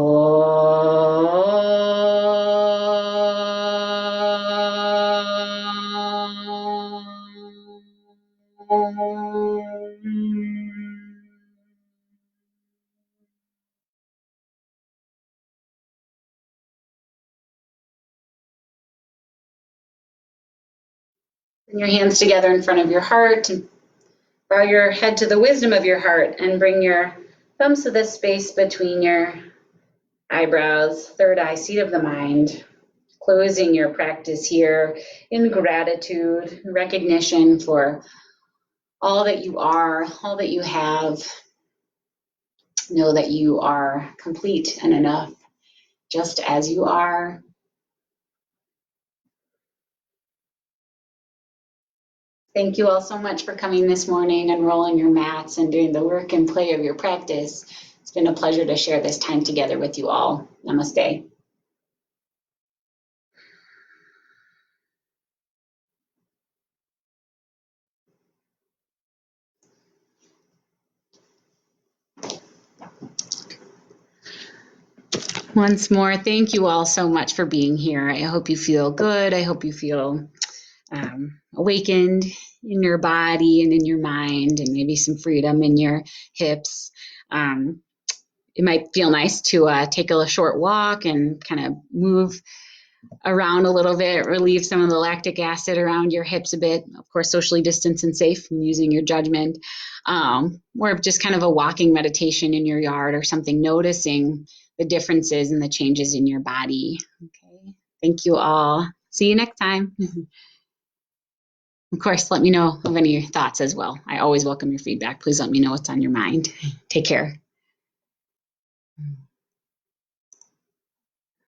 your hands together in front of your heart and bow your head to the wisdom of your heart and bring your thumbs to the space between your eyebrows, third eye, seat of the mind. closing your practice here in gratitude, recognition for all that you are, all that you have. Know that you are complete and enough just as you are. Thank you all so much for coming this morning and rolling your mats and doing the work and play of your practice. It's been a pleasure to share this time together with you all. Namaste. Once more, thank you all so much for being here. I hope you feel good. I hope you feel awakened in your body and in your mind, and maybe some freedom in your hips. It might feel nice to take a short walk and kind of move around a little bit, relieve some of the lactic acid around your hips a bit. Of course, socially distanced and safe and using your judgment. Or just kind of a walking meditation in your yard or something, noticing the differences and the changes in your body. Okay. Thank you all. See you next time. Of course, let me know of any of your thoughts as well. I always welcome your feedback. Please let me know what's on your mind. Take care.